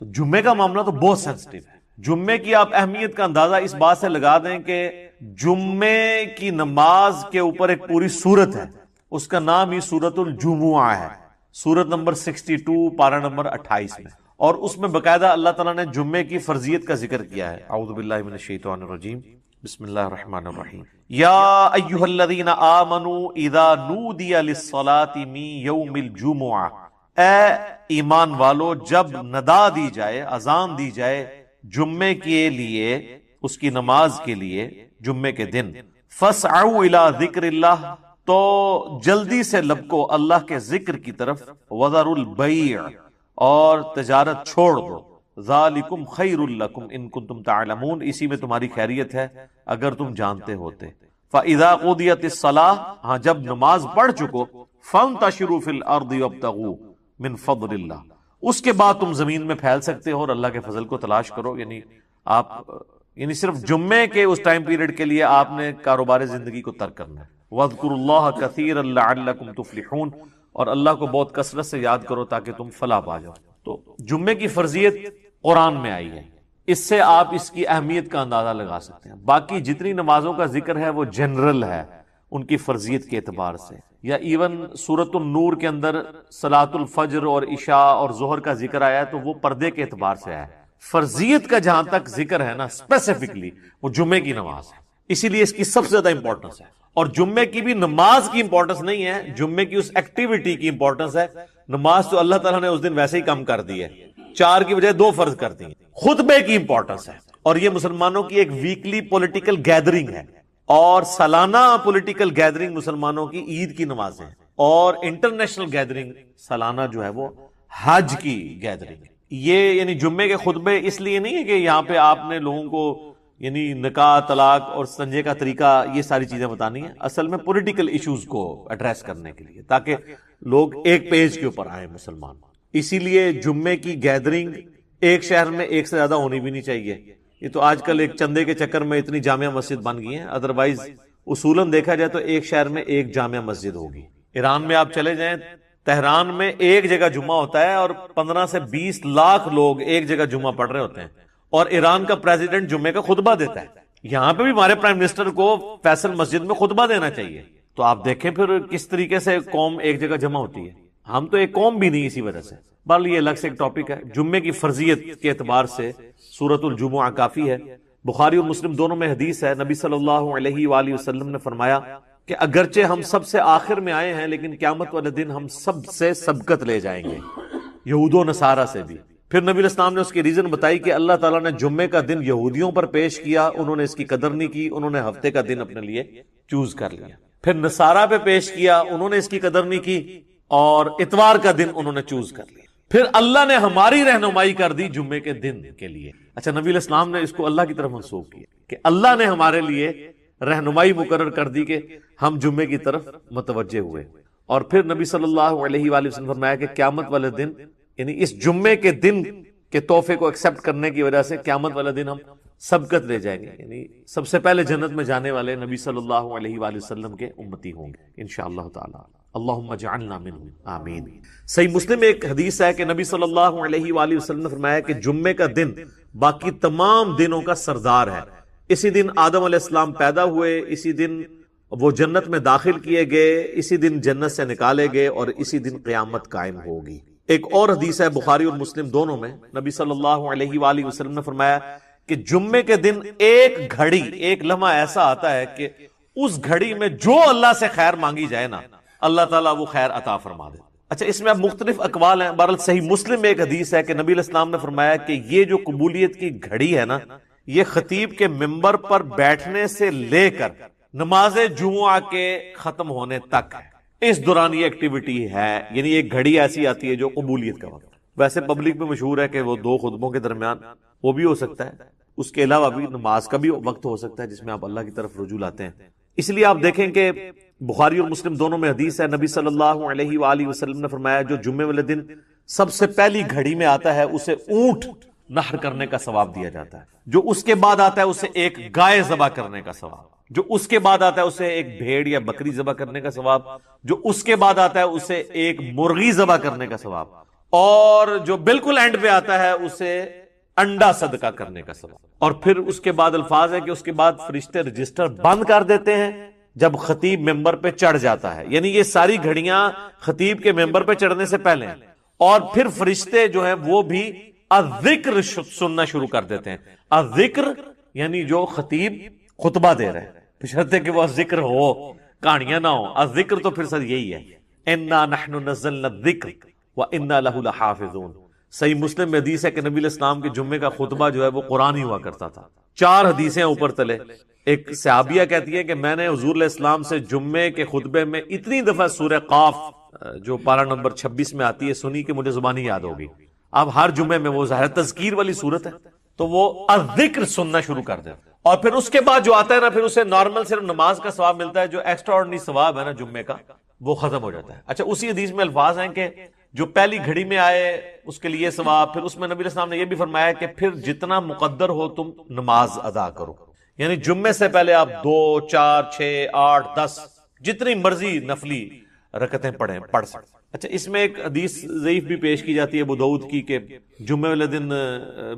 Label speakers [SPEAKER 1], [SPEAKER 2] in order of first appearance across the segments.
[SPEAKER 1] تو جمعے کا معاملہ تو بہت سینسٹیو ہے. جمعے کی آپ اہمیت کا اندازہ اس بات سے لگا دیں کہ جمعے کی نماز کے اوپر ایک پوری سورت ہے، اس کا نام ہی سورت الجمعہ ہے، سورت نمبر 62 پارہ نمبر 28 میں، اور اس میں باقاعدہ اللہ تعالیٰ نے جمعے کی فرضیت کا ذکر کیا ہے. اعوذ باللہ من الشیطان الرجیم، بسم اللہ الرحمن الرحیم. یا ایھا الذین آمنوا اذا نودی للصلاۃ من یوم الجمعہ، اے ایمان والو جب ندا دی جائے، اذان دی جائے جمعے کے لیے، اس کی نماز کے لیے جمعے کے دن، فاسعوا الی ذکر اللہ، تو جلدی سے لبکو اللہ کے ذکر کی طرف، وذروا البیع، اور تجارت چھوڑ دو، ذالکم خیر لکم ان کنتم تعلمون، اسی میں تمہاری خیریت ہے اگر تم جانتے ہوتے. فاذا قضیت الصلاۃ، ہاں جب نماز پڑھ چکو، فانتشروا فی الارض وابتغوا من فضل اللہ، اس کے بعد تم زمین میں پھیل سکتے ہو اور اللہ کے فضل کو تلاش کرو. یعنی صرف جمعے کے اس ٹائم پیریڈ کے لیے آپ نے کاروبار زندگی کو ترک کرنا ہے. وَاذْكُرُوا اللَّهَ كَثِيرًا لَعَلَّكُمْ تُفْلِحُونَ، اور اللہ کو بہت کثرت سے یاد کرو تاکہ تم فلاح پا جاؤ. تو جمعے کی فرضیت قرآن میں آئی ہے، اس سے آپ اس کی اہمیت کا اندازہ لگا سکتے ہیں. باقی جتنی نمازوں کا ذکر ہے وہ جنرل ہے ان کی فرضیت کے اعتبار سے، یا ایون سورۃ النور کے اندر صلاۃ الفجر اور عشاء اور ظہر کا ذکر آیا ہے تو وہ پردے کے اعتبار سے آیا ہے. فرضیت کا جہاں تک ذکر ہے نا اسپیسیفکلی، وہ جمعے کی نماز ہے، اسی لیے اس کی سب سے زیادہ امپورٹنس ہے. اور جمعے کی بھی نماز کی امپورٹنس نہیں ہے، جمعے کی اس ایکٹیویٹی کی امپورٹنس ہے. نماز تو اللہ تعالیٰ نے اس دن ویسے ہی کم کر دی ہے، 4 کی بجائے 2 فرض کر دی ہیں. خطبے کی امپورٹنس ہے، اور یہ مسلمانوں کی ایک ویکلی پولیٹیکل گیدرنگ ہے، اور سالانہ پولیٹیکل گیدرنگ مسلمانوں کی عید کی نمازیں ہیں، اور انٹرنیشنل گیدرنگ سالانہ جو ہے وہ حج کی گیدرنگ ہے. یہ یعنی جمعے کے خطبے اس لیے نہیں ہے کہ یہاں پہ آپ نے لوگوں کو یعنی نکاح، طلاق اور سنجے کا طریقہ یہ ساری چیزیں بتانی ہیں، اصل میں پولیٹیکل ایشوز کو ایڈریس کرنے کے لیے، تاکہ لوگ ایک پیج کے اوپر آئیں مسلمان. اسی لیے جمعے کی گیدرنگ ایک شہر میں ایک سے زیادہ ہونی بھی نہیں چاہیے. یہ تو آج کل ایک چندے کے چکر میں اتنی جامع مسجد بن گئی ہیں، ادروائز اصولاً دیکھا جائے تو ایک شہر میں ایک جامع مسجد ہوگی. ایران میں آپ چلے جائیں، تہران میں ایک جگہ جمعہ ہوتا ہے اور 15 سے 20 لاکھ لوگ ایک جگہ جمعہ پڑھ رہے ہوتے ہیں، اور ایران کا پریزیڈنٹ جمعے کا خطبہ دیتا ہے. یہاں پہ بھی ہمارے پرائم منسٹر کو فیصل مسجد میں خطبہ دینا چاہیے. تو آپ دیکھیں پھر کس طریقے سے قوم ایک جگہ جمع ہوتی ہے. ہم تو ایک قوم بھی نہیں اسی وجہ سے. بہرحال یہ الگ سے ایک ٹاپک ہے. جمعے کی فرضیت کے اعتبار سے سورۃ الجمعہ کافی ہے. بخاری اور مسلم دونوں میں حدیث ہے، نبی صلی اللہ علیہ وآلہ وسلم نے فرمایا کہ اگرچہ ہم سب سے آخر میں آئے ہیں لیکن قیامت والے دن ہم سب سے سبقت لے جائیں گے، یہود و نصارہ سے بھی. پھر نبی علیہ السلام نے اس کی ریزن بتائی کہ اللہ تعالیٰ نے جمعے کا دن یہودیوں پر پیش کیا، انہوں نے اس کی قدر نہیں کی، انہوں نے ہفتے کا دن اپنے لیے چوز کر لیا. پھر نصارہ پہ پیش کیا، انہوں نے اس کی قدر نہیں کی، اور اتوار کا دن انہوں نے چوز کر لیا. پھر اللہ نے ہماری رہنمائی کر دی جمعے کے دن کے لیے. اچھا، نبی علیہ السلام نے اس کو اللہ کی طرف منسوخ کیا کہ اللہ نے ہمارے لیے رہنمائی مقرر کر دی کہ ہم جمعے کی طرف متوجہ ہوئے. اور پھر نبی صلی اللہ علیہ وآلہ وسلم نے فرمایا کہ قیامت والے دن، یعنی اس جمعے کے دن کے تحفے کو ایکسپٹ کرنے کی وجہ سے قیامت والے دن ہم سبقت لے جائیں گے، یعنی سب سے پہلے جنت میں جانے والے نبی صلی اللہ علیہ وآلہ وسلم کے امتی ہوں گے انشاءاللہ تعالی. اللہم اجعلنا منہم آمین. صحیح مسلم میں ایک حدیث ہے کہ نبی صلی اللہ علیہ وآلہ وسلم نے فرمایا کہ جمعے کا دن باقی تمام دنوں کا سردار ہے. اسی دن آدم علیہ السلام پیدا ہوئے، اسی دن وہ جنت میں داخل کیے گئے، اسی دن جنت سے نکالے گئے، اور اسی دن قیامت قائم ہوگی. ایک اور حدیث ہے بخاری اور مسلم دونوں میں، نبی صلی اللہ علیہ وآلہ وسلم نے فرمایا کہ جمعے کے دن ایک گھڑی، ایک لمحہ ایسا آتا ہے کہ اس گھڑی میں جو اللہ سے خیر مانگی جائے نا، اللہ تعالیٰ وہ خیر عطا فرما دے. اچھا، اس میں اب مختلف اقوال ہیں. بہرحال صحیح مسلم میں ایک حدیث ہے کہ نبی علیہ السلام نے فرمایا کہ یہ جو قبولیت کی گھڑی ہے نا، یہ خطیب کے منبر پر بیٹھنے سے لے کر نماز جمعہ کے ختم ہونے تک ہے. اس دوران یہ ایکٹیویٹی ہے، یعنی ایک گھڑی ایسی آتی ہے جو قبولیت کا وقت. ویسے پبلک میں مشہور ہے کہ وہ 2 خطبوں کے درمیان وہ بھی ہو سکتا ہے، اس کے علاوہ بھی نماز کا بھی وقت ہو سکتا ہے جس میں آپ اللہ کی طرف رجوع لاتے ہیں. اس لیے آپ دیکھیں کہ بخاری اور مسلم دونوں میں حدیث ہے، نبی صلی اللہ علیہ وآلہ وسلم نے فرمایا جو جمعے والے دن سب سے پہلی گھڑی میں آتا ہے اسے اونٹ نحر کرنے کا ثواب دیا جاتا ہے، جو اس کے بعد آتا ہے اسے ایک گائے ذبح کرنے کا ثواب، جو اس کے بعد آتا ہے اسے ایک بھیڑ یا بکری ذبح کرنے کا ثواب، جو اس کے بعد آتا ہے اسے ایک مرغی ذبح کرنے کا ثواب، اور جو بالکل اینڈ پہ آتا ہے اسے انڈا صدقہ کرنے کا ثواب. اور پھر اس کے بعد الفاظ ہے کہ اس کے بعد فرشتے رجسٹر بند کر دیتے ہیں جب خطیب ممبر پہ چڑھ جاتا ہے. یعنی یہ ساری گھڑیاں خطیب کے ممبر پہ چڑھنے سے پہلے ہیں. اور پھر فرشتے جو ہیں وہ بھی الذکر سننا شروع کر دیتے ہیں. الذکر یعنی جو خطیب خطبہ دے رہے ہیں، بشرطے کہ وہ ذکر ہو، کہانیاں نہ ہو. الذکر تو پھر سر یہی ہے، انا نحن نزلنا الذکر وانا له لحافظون. صحیح مسلم میں حدیث ہے کہ نبی علیہ السلام کے جمعے کا خطبہ جو ہے وہ قرآن ہی ہوا کرتا تھا. 4 حدیثیں اوپر تلے. ایک صحابیہ کہتی ہے کہ میں نے حضور علیہ السلام سے جمعے کے خطبے میں اتنی دفعہ سورہ قاف جو پارہ نمبر 26 میں آتی ہے سنی کہ مجھے زبانی یاد ہوگی. اب ہر جمعے میں وہ ظاہر تذکیر والی صورت ہے تو وہ الذکر سننا شروع کر دے. اور پھر اس کے بعد جو آتا ہے نا، پھر اسے نارمل صرف نماز کا ثواب ملتا ہے، جو ایکسٹرا آرڈنری ثواب ہے نا جمعے کا وہ ختم ہو جاتا ہے. اچھا، اسی حدیث میں الفاظ ہیں کہ جو پہلی گھڑی میں آئے اس کے لیے ثواب. پھر اس میں نبی علیہ السلام نے یہ بھی فرمایا کہ پھر جتنا مقدر ہو تم نماز ادا کرو. یعنی جمعے سے پہلے آپ 2 4 6 8 10 جتنی مرضی نفلی رکعتیں پڑھ سکتے. اچھا، اس میں ایک حدیث ضعیف بھی پیش کی جاتی ہے ابو داؤد کی کہ جمعے والے دن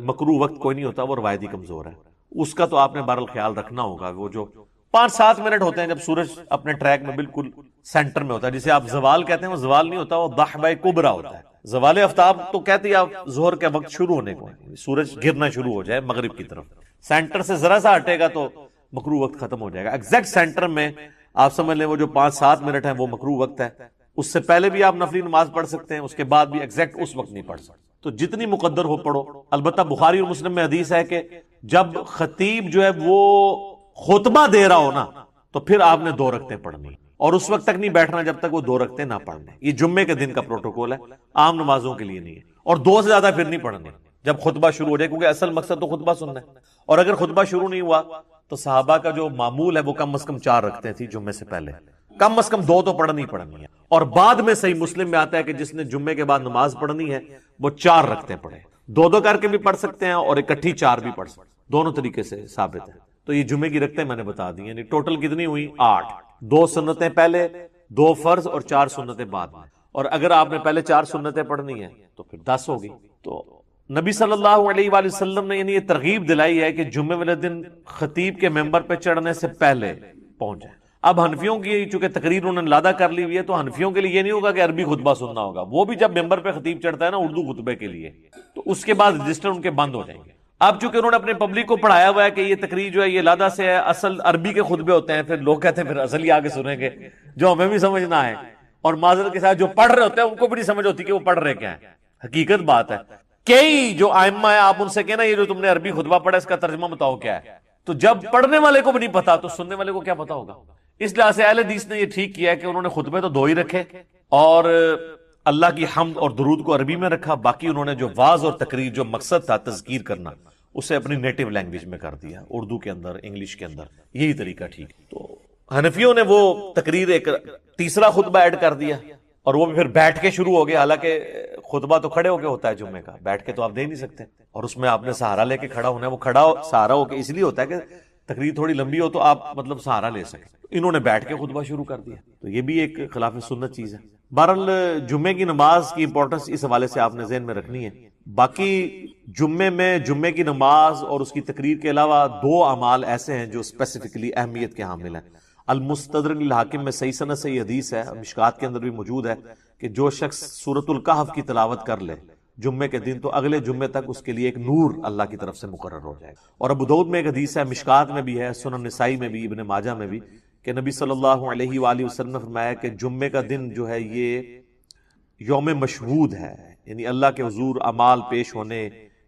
[SPEAKER 1] مکروہ وقت کوئی نہیں ہوتا، وہ روایتی کمزور ہے. اس کا تو آپ نے بہرحال خیال رکھنا ہوگا. وہ جو 5-7 منٹ ہوتے ہیں جب سورج اپنے ٹریک میں بالکل سینٹر میں ہوتا ہے، جسے آپ زوال کہتے ہیں، وہ زوال نہیں ہوتا، وہ ضحبہ کبریٰ ہوتا ہے. زوال آفتاب تو کہتے ہیں آپ ظہر کے وقت شروع ہونے کو، سورج گرنا شروع ہو جائے مغرب کی طرف. سینٹر سے ذرا سا ہٹے گا تو مکروہ وقت ختم ہو جائے گا. ایگزیکٹ سینٹر میں آپ سمجھ لیں وہ جو 5-7 منٹ ہیں وہ مکروہ وقت ہے. اس سے پہلے بھی آپ نفلی نماز پڑھ سکتے ہیں، اس کے بعد بھی ایگزیکٹ اس وقت نہیں پڑھ سکتے. تو جتنی مقدر ہو پڑھو. البتہ بخاری اور مسلم میں حدیث ہے کہ جب خطیب جو ہے وہ خطبہ دے رہا ہو نا تو پھر آپ نے 2 رکعتیں پڑھنی، اور اس وقت تک نہیں بیٹھنا جب تک وہ 2 رکعتیں نہ پڑھنے. یہ جمعے کے دن کا پروٹوکول ہے، عام نمازوں کے لیے نہیں ہے. اور 2 سے زیادہ پھر نہیں پڑھنے جب خطبہ شروع ہو جائے، کیونکہ اصل مقصد تو خطبہ سننا ہے. اور اگر خطبہ شروع نہیں ہوا تو صحابہ کا جو معمول ہے وہ کم از کم 4 رکعتیں تھی جمعے سے پہلے، کم از کم 2 تو پڑھنی ہے. اور بعد میں صحیح مسلم میں آتا ہے کہ جس نے جمعے کے بعد نماز پڑھنی ہے وہ 4 رکعتیں پڑھے. 2 کر کے بھی پڑھ سکتے ہیں اور اکٹھی 4 بھی پڑھ سکتے ہیں، دونوں طریقے سے ثابت ہے. تو یہ جمعے کی رکعتیں میں نے بتا دی، یعنی ٹوٹل کتنی ہوئی؟ 8. 2 سنتیں پہلے، 2 فرض اور 4 سنتیں بعد میں. اور اگر آپ نے پہلے 4 سنتیں پڑھنی ہیں تو پھر 10 ہوگی. تو نبی صلی اللہ علیہ وآلہ وسلم نے یعنی یہ ترغیب دلائی ہے کہ جمعے والے دن خطیب کے ممبر پہ چڑھنے سے پہلے پہنچ جائیں. اب حنفیوں کی چونکہ تقریر انہوں نے لادہ کر لی ہوئی ہے تو حنفیوں کے لیے یہ نہیں ہوگا کہ عربی خطبہ سننا ہوگا. وہ بھی جب ممبر پہ خطیب چڑھتا ہے نا اردو خطبے کے لیے تو اس کے بعد رجسٹر ان کے بند ہو جائیں گے. اب چونکہ انہوں نے اپنے پبلک کو پڑھایا ہوا ہے کہ یہ تقریر جو ہے یہ لادہ سے ہے، اصل عربی کے خطبے ہوتے ہیں، پھر لوگ کہتے ہیں پھر اصل ہی آگے سنیں گے جو ہمیں بھی سمجھنا ہے. اور معذرت کے ساتھ جو پڑھ رہے ہوتے ہیں ان کو بھی نہیں سمجھ ہوتی کہ وہ پڑھ رہے کیا ہے. حقیقت بات ہے، کئی جو ائمہ ہے آپ ان سے کہنا یہ جو تم نے عربی خطبہ پڑھا اس کا ترجمہ بتاؤ کیا ہے. تو جب پڑھنے والے کو بھی نہیں پتا تو سننے والے کو کیا پتا ہوگا. اس لحاظ سے اہل حدیث نے یہ ٹھیک کیا ہے کہ انہوں نے خطبے تو 2 ہی رکھے اور اللہ کی حمد اور درود کو عربی میں رکھا، باقی انہوں نے جو واعظ اور تقریر جو مقصد تھا تذکیر کرنا اسے اپنی نیٹو لینگویج میں کر دیا، اردو کے اندر، انگلش کے اندر. یہی طریقہ ٹھیک. تو حنفیوں نے وہ تقریر ایک تیسرا خطبہ ایڈ کر دیا اور وہ بھی پھر بیٹھ کے شروع ہو گیا. حالانکہ خطبہ تو کھڑے ہو کے ہوتا ہے جمعے کا، بیٹھ کے تو آپ دے نہیں سکتے. اور اس میں آپ نے سہارا لے کے کھڑا ہونا ہے. وہ کھڑا سہارا ہو کے اس لیے ہوتا ہے کہ تقریر تھوڑی لمبی ہو تو آپ مطلب سہارا لے سکیں. انہوں نے بیٹھ کے خطبہ شروع کر دیا تو یہ بھی ایک خلاف سنت چیز ہے. بہرحال جمعے کی نماز کی امپورٹنس اس حوالے سے آپ نے ذہن میں رکھنی ہے. باقی جمعے میں جمعے کی نماز اور اس کی تقریر کے علاوہ 2 اعمال ایسے ہیں جو اسپیسیفکلی اہمیت کے حامل ہیں. المستدرک للحاکم میں صحیح سند سے یہ حدیث ہے، مشکات کے اندر بھی موجود ہے، کہ جو شخص سورۃ الکہف کی تلاوت کر لے جمعے کے دن تو اگلے جمعے تک اس کے لیے ایک نور اللہ کی طرف سے مقرر ہو جائے گا. اور ابو داؤد میں ایک حدیث ہے، مشکات میں بھی ہے، سنن نسائی میں بھی، ابن ماجہ میں بھی، کہ نبی صلی اللہ علیہ وآلہ وسلم نے فرمایا کہ جمعے کا دن جو ہے یہ یوم مشہود ہے، یعنی اللہ کے حضور اعمال پیش ہونے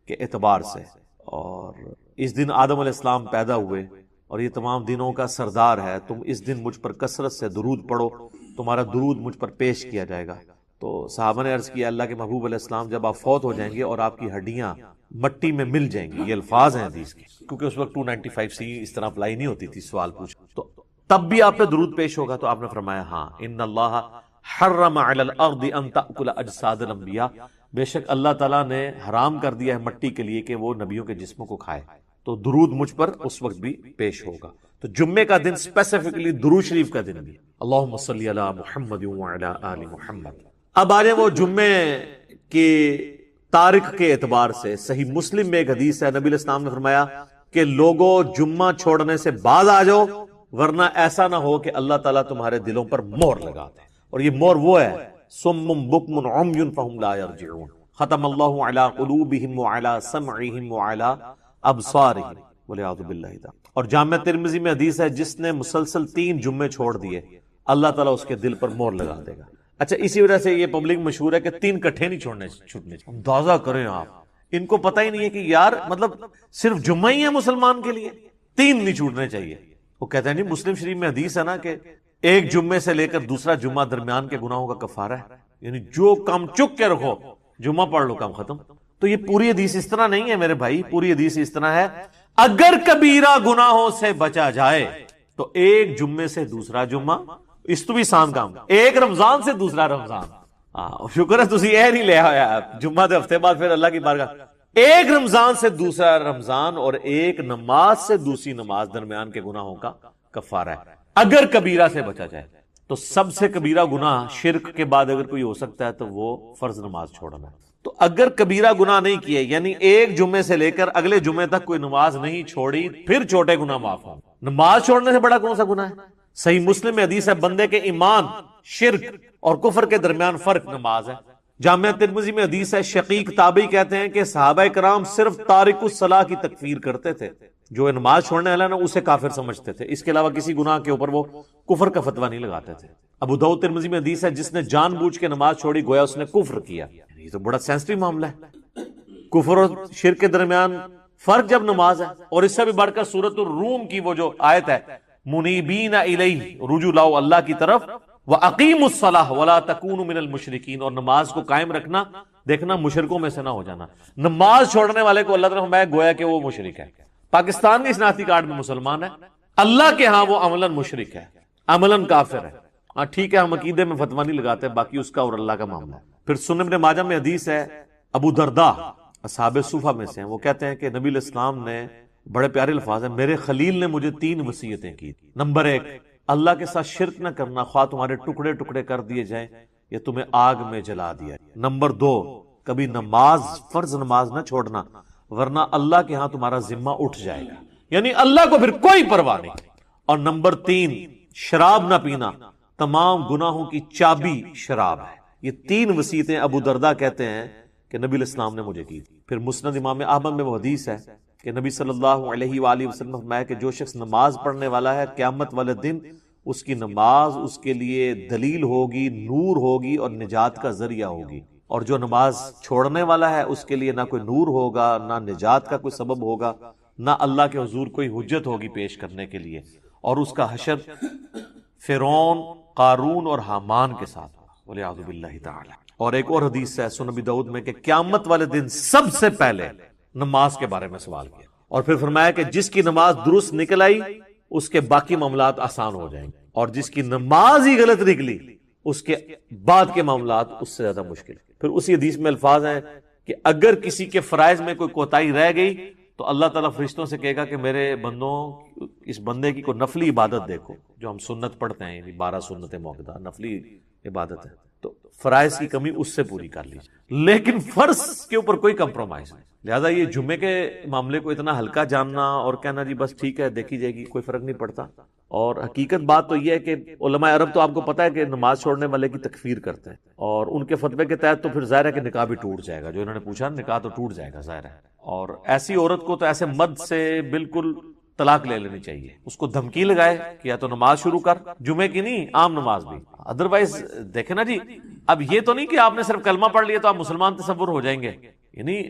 [SPEAKER 1] کے اعتبار سے. اور اس دن آدم علیہ السلام پیدا ہوئے اور یہ تمام دنوں کا سردار ہے. تم اس دن مجھ پر کثرت سے درود پڑھو، تمہارا درود مجھ پر پیش کیا جائے گا. تو صحابہ نے عرض کیا اللہ کے محبوب علیہ السلام جب آپ فوت ہو جائیں گے اور آپ کی ہڈیاں مٹی میں مل جائیں گی، یہ الفاظ ہیں حدیث کے، کیونکہ اس وقت 295C اس طرح اپلائی نہیں ہوتی تھی سوال پوچھ، تو تب بھی آپ پہ درود پیش ہوگا. تو آپ نے فرمایا ہاں، ان اللہ حرم علی الارض ان تأکل اجساد الانبیاء، بے شک اللہ تعالیٰ نے حرام کر دیا ہے مٹی کے لیے کہ وہ نبیوں کے جسموں کو کھائے. تو درود مجھ پر اس وقت بھی پیش ہوگا. تو جمعے کا دن اسپیسیفکلی درود شریف کا دن بھی، اللہم صلی علی محمد وعلی آل محمد. اب آ جائیں وہ جمعے کہ تارک کے اعتبار سے صحیح مسلم میں ایک حدیث ہے، نبی علیہ السلام نے فرمایا کہ لوگوں جمعہ چھوڑنے سے بعد آ جاؤ، ورنہ ایسا نہ ہو کہ اللہ تعالیٰ تمہارے دلوں پر مہر لگا دے. اور یہ مہر وہ ہے صم بکم عمی فہم لا یرجعون، ختم اللہ علی قلوبہم وعلی سمعہم وعلی ابصارہم والعیاذ باللہ تعالی. اور جامع ترمذی میں حدیث ہے جس نے مسلسل 3 جمعے چھوڑ دیے اللہ تعالیٰ اس کے دل پر مہر لگا دے گا. اچھا، اسی وجہ سے یہ پبلک مشہور ہے کہ 3 کٹھے نہیں چھوڑنے چھوٹنے. اندازہ کریں آپ، ان کو پتہ ہی نہیں ہے کہ یار مطلب صرف جمعہ ہی ہے مسلمان کے لیے، 3 نہیں چھوٹنے چاہیے. وہ کہتے ہیں نہیں، مسلم شریف میں حدیث ہے نا کہ ایک جمعے سے لے کر دوسرا جمعہ درمیان کے گناہوں کا کفارہ ہے، یعنی جو کام چک کے رکھو جمعہ پڑھ لو کام ختم. تو یہ پوری حدیث اس طرح نہیں ہے میرے بھائی، پوری حدیث اس طرح ہے اگر کبیرہ گناہوں سے بچا جائے تو ایک جمعے سے دوسرا جمعہ، اس تو بھی آسان کام، ایک رمضان سے دوسرا رمضان. شکر ہے تسی یہ نہیں لے آیا جمعہ دے ہفتے بعد پھر اللہ کی بارگاہ. ایک رمضان سے دوسرا رمضان اور ایک نماز سے دوسری نماز درمیان کے گناہوں کا کفارہ ہے اگر کبیرہ سے بچا جائے. تو سب سے کبیرہ گناہ شرک کے بعد اگر کوئی ہو سکتا ہے تو وہ فرض نماز چھوڑنا ہے. تو اگر کبیرہ گناہ نہیں کیے، یعنی ایک جمعے سے لے کر اگلے جمعے تک کوئی نماز نہیں چھوڑی، پھر چھوٹے گناہ معاف ہوں. نماز چھوڑنے سے بڑا کون سا گناہ ہے؟ صحیح مسلم میں حدیث ہے بندے کے ایمان، شرک اور کفر کے درمیان فرق نماز ہے. جامعہ ترمذی میں حدیث ہے شقیق تابعی کہتے ہیں کہ صحابہ کرام صرف تارک الصلاح کی تکفیر کرتے تھے، جو نماز چھوڑنے والا نا اسے کافر سمجھتے تھے، اس کے علاوہ کسی گناہ کے اوپر وہ کفر کا فتویٰ نہیں لگاتے تھے. ابو داؤد ترمذی میں حدیث ہے جس نے جان بوجھ کے نماز چھوڑی گویا اس نے کفر کیا. یہ تو بڑا سینسٹیو معاملہ ہے، کفر اور شرک کے درمیان فرق جب نماز ہے. اور اس سے بھی بڑھ کر سورۃ الروم کی وہ جو آیت ہے منیبین الیہ، رجوع لاؤ اللہ کی طرف، وَأَقِيمُوا الصَّلَاةَ وَلَا تَكُونُوا مِنَ الْمُشْرِكِينَ، اور نماز کو قائم رکھنا، دیکھنا مشرکوں میں سے نہ ہو جانا. نماز چھوڑنے والے کو اللہ تعالیٰ فرمایا گویا کہ وہ مشرک ہے. پاکستان کے شناختی کارڈ میں مسلمان ہے، اللہ کے ہاں وہ عملاً مشرک ہے، عملاً کافر ہے. ہاں ٹھیک ہے، ہم عقیدے میں فتویٰ نہیں لگاتے، باقی اس کا اور اللہ کا معاملہ ہے. پھر سنن ابن ماجہ میں حدیث ہے ابو درداء اصحاب صوفہ میں سے ہیں، وہ کہتے ہیں کہ نبی علیہ السلام نے بڑے پیارے الفاظ ہیں، میرے خلیل نے مجھے 3 وصیتیں کی. نمبر 1، اللہ کے ساتھ شرک نہ کرنا، خواہ تمہارے ٹکڑے ٹکڑے کر دیے جائیں یا تمہیں آگ میں جلا دیا. نمبر 2، کبھی نماز، فرض نماز نہ چھوڑنا ورنہ اللہ کے ہاں تمہارا ذمہ اٹھ جائے گا، یعنی اللہ کو پھر کوئی پرواہ نہیں. اور نمبر 3، شراب نہ پینا، تمام گناہوں کی چابی شراب ہے. یہ 3 وصیتیں ابو درداء کہتے ہیں کہ نبی علیہ السلام نے مجھے کی. پھر مسند امام احمد میں وہ حدیث ہے کہ نبی صلی اللہ علیہ وآلہ وسلم نے فرمایا کہ جو شخص نماز پڑھنے والا ہے قیامت والے دن اس کی نماز اس کے لیے دلیل ہوگی، نور ہوگی اور نجات کا ذریعہ ہوگی. اور جو نماز چھوڑنے والا ہے اس کے لیے نہ کوئی نور ہوگا، نہ نجات کا کوئی سبب ہوگا، نہ اللہ کے حضور کوئی حجت ہوگی پیش کرنے کے لیے. اور اس کا حشر فرعون، قارون اور حامان کے ساتھ والعیاذ باللہ تعالی. اور ایک اور حدیث ہے سنن ابی داؤد میں کہ قیامت والے دن سب سے پہلے نماز کے بارے میں سوال کیا، اور پھر فرمایا کہ جس کی نماز درست نکل آئی اس کے باقی معاملات آسان ہو جائیں گے، اور جس کی نماز ہی غلط نکلی اس کے بعد کے معاملات اس سے زیادہ مشکل. پھر اسی حدیث میں الفاظ ہیں کہ اگر کسی کے فرائض میں کوئی کوتاہی رہ گئی تو اللہ تعالیٰ فرشتوں سے کہے گا کہ میرے بندوں اس بندے کی کوئی نفلی عبادت دیکھو، جو ہم سنت پڑھتے ہیں، یعنی 12 سنت موقدہ نفلی عبادت ہے، تو فرائض کی کمی اس سے پوری کر لیجیے، لیکن فرض کے اوپر کوئی کمپرومائز نہیں. لہذا یہ جمعے کے معاملے کو اتنا ہلکا جاننا اور کہنا جی بس ٹھیک ہے دیکھی جائے گی، کوئی فرق نہیں پڑتا. اور حقیقت بات تو یہ ہے کہ علماء عرب تو آپ کو پتا ہے کہ نماز چھوڑنے والے کی تکفیر کرتے ہیں، اور ان کے فتوے کے تحت تو پھر ظاہر ہے کہ نکاح بھی ٹوٹ جائے گا. جو انہوں نے پوچھا نکاح تو ٹوٹ جائے گا ظاہر ہے. اور ایسی عورت کو تو ایسے مد سے بالکل طلاق لے لینی چاہیے، اس کو دھمکی لگائے کہ یا تو نماز شروع کر، جمعے کی نہیں عام نماز بھی. ادروائز دیکھیں نا جی، اب یہ تو نہیں کہ آپ نے صرف کلمہ پڑھ لیا تو آپ مسلمان تصور ہو جائیں گے. یعنی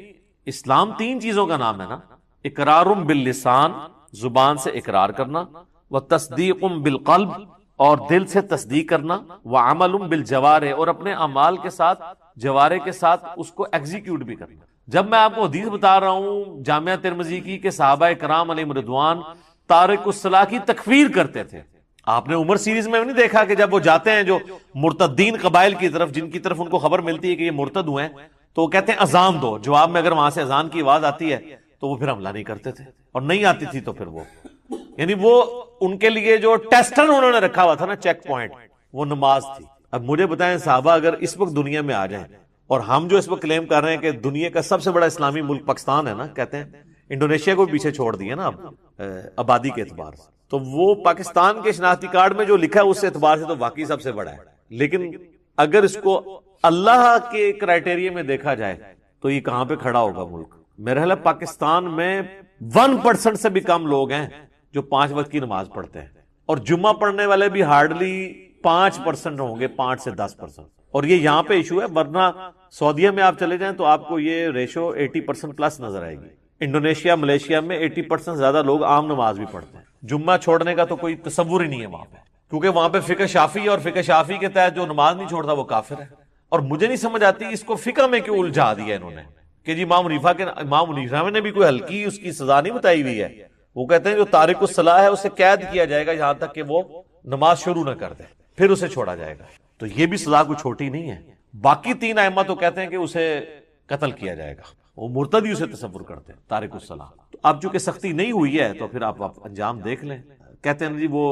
[SPEAKER 1] اسلام 3 چیزوں کا نام ہے نا، اقرار باللسان، زبان سے اقرار کرنا، وتصدیق بالقلب، اور دل سے تصدیق کرنا، وعمل بالجوارح، اور اپنے اعمال کے ساتھ جوارح کے ساتھ اس کو ایگزیکیوٹ بھی کرنا. جب میں آپ کو حدیث بتا رہا ہوں جامعہ ترمذی کی کہ صحابہ کرام علیہم رضوان تارک الصلاح کی تکفیر کرتے تھے. آپ نے عمر سیریز میں نہیں دیکھا کہ جب وہ جاتے ہیں جو مرتدین قبائل کی طرف، جن کی طرف ان کو خبر ملتی ہے کہ یہ مرتد ہوئے ہیں، تو وہ کہتے ہیں اذان دو. جواب میں اگر وہاں سے اذان کی آواز آتی ہے تو وہ پھر حملہ نہیں کرتے تھے، اور نہیں آتی تھی تو پھر وہ یعنی وہ ان کے لیے جو ٹیسٹن انہوں نے رکھا ہوا تھا نا، چیک پوائنٹ، وہ نماز تھی. اب مجھے بتائیں صحابہ اگر اس وقت دنیا میں آ جائیں اور ہم جو اس وقت کلیم کر رہے ہیں کہ دنیا کا سب سے بڑا اسلامی ملک پاکستان ہے نا، کہتے ہیں انڈونیشیا کو بھی پیچھے چھوڑ دیا نا اب آبادی کے اعتبار سے، تو وہ پاکستان کے شناختی کارڈ میں جو لکھا ہے اس اعتبار سے تو واقعی سب سے بڑا ہے. لیکن اگر اس کو اللہ کے کرائٹیریا میں دیکھا جائے تو یہ کہاں پہ کھڑا ہوگا ملک؟ میرا خیال ہے پاکستان میں 1% سے بھی کم لوگ ہیں جو 5 وقت کی نماز پڑھتے ہیں، اور جمعہ پڑھنے والے بھی ہارڈلی 5% ہوں گے، 5 سے 10%. اور یہ یہاں پہ ایشو ہے، ورنہ سعودیہ میں آپ چلے جائیں تو آپ کو یہ ریشو 80% پلس نظر آئے گی. انڈونیشیا، ملیشیا میں 80% زیادہ لوگ عام نماز بھی پڑھتے ہیں. جمعہ چھوڑنے کا تو کوئی تصور ہی نہیں ہے وہاں پہ، کیونکہ وہاں پہ فقہ شافی ہے، اور فقہ شافی کے تحت جو نماز نہیں چھوڑتا وہ کافر ہے. اور مجھے نہیں سمجھ آتی اس کو فقہ میں کیوں الجھا دیا انہوں نے کہ جی امام حنیفہ نے بھی کوئی ہلکی اس کی سزا نہیں بتائی ہوئی ہے. وہ کہتے ہیں جو تارک الصلاح ہے اسے قید کیا جائے گا یہاں تک کہ وہ نماز شروع نہ کر دے، پھر اسے چھوڑا جائے گا. تو یہ بھی سزا کوئی چھوٹی نہیں ہے. باقی 3 ائمہ تو کہتے ہیں کہ اسے قتل کیا جائے گا، وہ مرتدی اسے تصور کرتے ہیں تارک الصلاح. تو اب چونکہ سختی نہیں ہوئی ہے تو پھر آپ انجام دیکھ لیں. کہتے ہیں جی وہ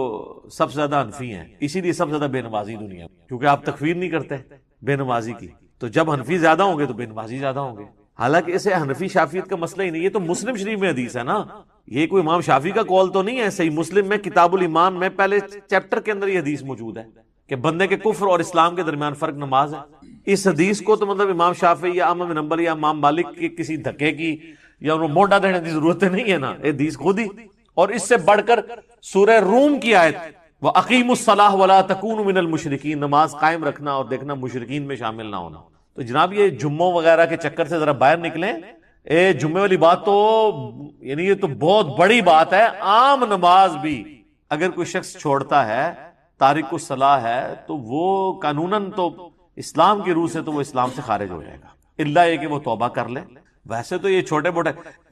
[SPEAKER 1] سب سے زیادہ حنفی ہیں، اسی لیے سب سے زیادہ بے نمازی دنیا میں، کیونکہ آپ تکفیر نہیں کرتے بے نمازی کی، تو جب حنفی زیادہ ہوں گے تو بے نمازی زیادہ ہوں گے. حالانکہ اسے حنفی شافیت کا مسئلہ ہی نہیں، یہ تو مسلم شریف میں حدیث ہے نا، یہ کوئی امام شافی کا قول تو نہیں ہے. صحیح مسلم میں کتاب الایمان میں پہلے چیپٹر کے اندر یہ حدیث موجود ہے کہ بندے کے کفر اور اسلام کے درمیان فرق نماز ہے. اس حدیث کو تو مطلب امام شافعی یا احمد بن حنبل یا امام مالک کے کسی دھکے کی یا انہوں موڈا دینے کی ضرورت نہیں ہے نا، یہ حدیث خود ہی. اور اس سے بڑھ کر سورہ روم کی آیت وَأَقِيمُوا الصَّلَاةَ وَلَا تَكُونُوا مِنَ الْمُشْرِكِينَ، نماز قائم رکھنا اور دیکھنا مشرکین میں شامل نہ ہونا. تو جناب یہ جمعوں وغیرہ کے چکر سے ذرا باہر نکلیں. جمعے والی بات تو یعنی یہ تو بہت بڑی بات ہے. عام نماز بھی اگر کوئی شخص چھوڑتا ہے، تارک الصلاح ہے، تو وہ قانوناً تو اسلام کی روح سے تو وہ اسلام سے خارج ہو جائے گا، الا یہ کہ وہ توبہ کر لے. ویسے تو یہ چھوٹے موٹے،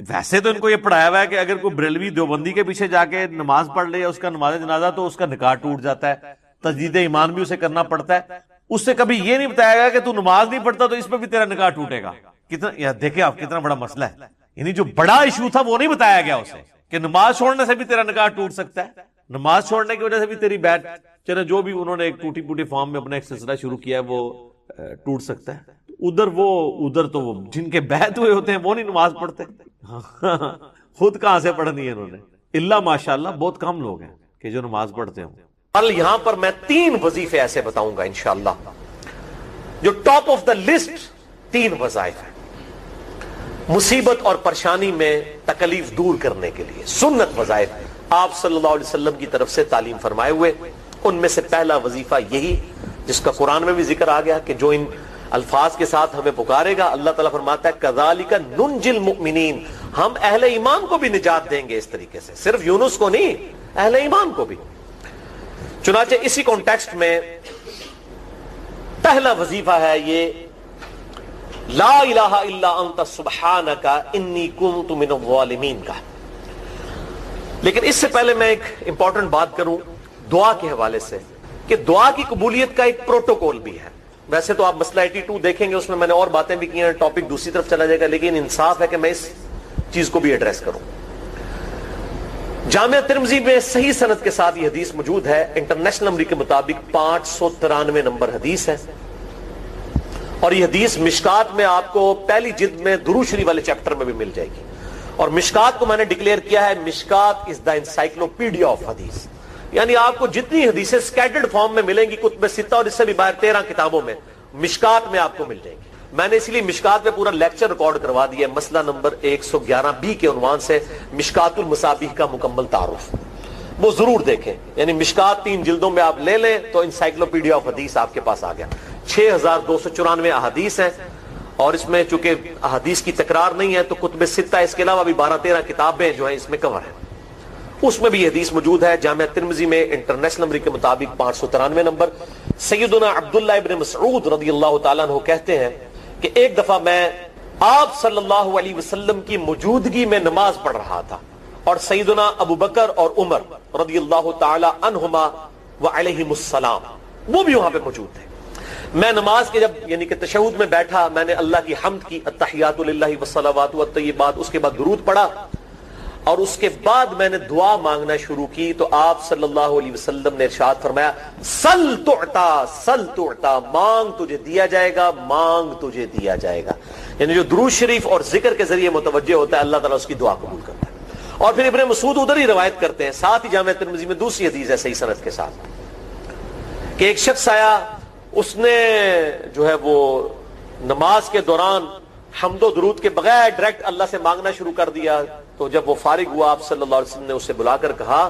[SPEAKER 1] ویسے تو ان کو یہ پڑھایا ہوا ہے کہ اگر کوئی بریلوی دیوبندی کے پیچھے جا کے نماز پڑھ لے یا اس کا نماز جنازہ تو اس کا نکاح ٹوٹ جاتا ہے، تجدید ایمان بھی اسے کرنا پڑتا ہے. اس سے کبھی یہ نہیں بتایا گیا کہ تو نماز نہیں پڑھتا تو اس پہ بھی تیرا نکاح ٹوٹے گا. کتنا یا دیکھیں آپ کتنا بڑا مسئلہ ہے. یعنی جو بڑا ایشو تھا وہ نہیں بتایا گیا اسے کہ نماز چھوڑنے سے بھی تیرا نکاح ٹوٹ سکتا ہے، نماز چھوڑنے کی وجہ سے بھی تیری بیعت، چلے جو بھی انہوں نے ایک ٹوٹی پوٹی فارم میں اپنا ایک سلسلہ شروع کیا ہے وہ ٹوٹ سکتا ہے. ادھر تو وہ جن کے بیعت ہوئے ہوتے ہیں وہ نہیں نماز پڑھتے. خود کہاں سے پڑھنی ہے انہوں نے؟ اللہ ماشاءاللہ بہت کم لوگ ہیں کہ جو نماز پڑھتے ہوں.
[SPEAKER 2] کل یہاں پر میں 3 وظیفے ایسے بتاؤں گا انشاءاللہ جو ٹاپ آف دا لسٹ 3 وظائف ہیں مصیبت اور پریشانی میں تکلیف دور کرنے کے لیے، سنت وظائف آپ صلی اللہ علیہ وسلم کی طرف سے تعلیم فرمائے ہوئے. ان میں سے پہلا وظیفہ یہی جس کا قرآن میں بھی ذکر آ گیا کہ جو ان الفاظ کے ساتھ ہمیں پکارے گا، اللہ تعالیٰ فرماتا ہے کذالک ننجی المؤمنین، ہم اہل ایمان کو بھی نجات دیں گے اس طریقے سے، صرف یونس کو نہیں، اہل ایمان کو بھی. چنانچہ اسی کانٹیکسٹ میں پہلا وظیفہ ہے یہ لا الہ الا انت سبحانک انی کنت من الظالمین کا. لیکن اس سے پہلے میں ایک امپورٹنٹ بات کروں دعا کے حوالے سے کہ دعا کی قبولیت کا ایک پروٹوکول بھی ہے. ویسے تو آپ مسئلہ 82 دیکھیں گے، اس میں نے اور باتیں بھی کی ہیں، ٹاپک دوسری طرف چلا جائے گا، لیکن انصاف ہے کہ میں اس چیز کو بھی ایڈریس کروں. جامعہ ترمذی میں صحیح سند کے ساتھ یہ حدیث موجود ہے، انٹرنیشنل نمبر کے مطابق 593 نمبر حدیث ہے، اور یہ حدیث مشکات میں آپ کو پہلی جلد میں درود شریف والے چیپٹر میں بھی مل جائے گی. اور مشکات کو میں نے ڈکلیئر کیا ہے مشکات از دا انسائکلوپیڈیا آف حدیث، یعنی آپ کو جتنی حدیثیں سکیٹرڈ فارم میں ملیں گی کتب ستہ اور اس سے بھی باہر 13 کتابوں میں، مشکات میں آپ کو مل جائیں گی. میں نے اس لیے مشکات میں پورا لیکچر ریکارڈ کروا دیا ہے، مسئلہ نمبر 111B کے عنوان سے مشکات المصابیح کا مکمل تعارف، وہ ضرور دیکھیں. یعنی مشکات 3 جلدوں میں آپ لے لیں تو انسائکلوپیڈیا آف حدیث آپ کے پاس آ گیا. 6294 احادیث ہیں، اور اس میں چونکہ احادیث کی تکرار نہیں ہے تو کتب ستہ اس کے علاوہ بھی 12-13 کتابیں جو ہیں اس میں کور ہیں، اس میں بھی یہ حدیث موجود ہے. جامعہ ترمذی میں انٹرنیشنل نمبر کے مطابق 593 نمبر. سیدنا عبداللہ ابن مسعود رضی اللہ تعالیٰ عنہ کہتے ہیں کہ ایک دفعہ میں آپ صلی اللہ علیہ وسلم کی موجودگی میں نماز پڑھ رہا تھا، اور سیدنا ابو بکر اور عمر رضی اللہ تعالی عنہما وعلیہم السلام وہ بھی وہاں پہ موجود تھے. میں نماز کے جب یعنی کہ تشہد میں بیٹھا، میں نے اللہ کی حمد کی، التحیات للہ والصلوات والطیبات، اس کے بعد درود پڑھا. اور اس کے بعد میں نے دعا مانگنا شروع کی تو آپ صلی اللہ علیہ وسلم نے ارشاد فرمایا سل تعطا، مانگ تجھے دیا جائے گا، مانگ تجھے دیا جائے گا. یعنی جو درود شریف اور ذکر کے ذریعے متوجہ ہوتا ہے اللہ تعالیٰ اس کی دعا قبول کرتا ہے. اور پھر ابن مسعود ادھر ہی روایت کرتے ہیں، ساتھ ہی جامع ترمذی میں دوسری حدیث ہے صحیح سند کے ساتھ، کہ ایک شخص آیا، اس نے جو ہے وہ نماز کے دوران حمد و درود کے بغیر ڈائریکٹ اللہ سے مانگنا شروع کر دیا. تو جب وہ فارغ ہوا آپ صلی اللہ علیہ وسلم نے اسے بلا کر کہا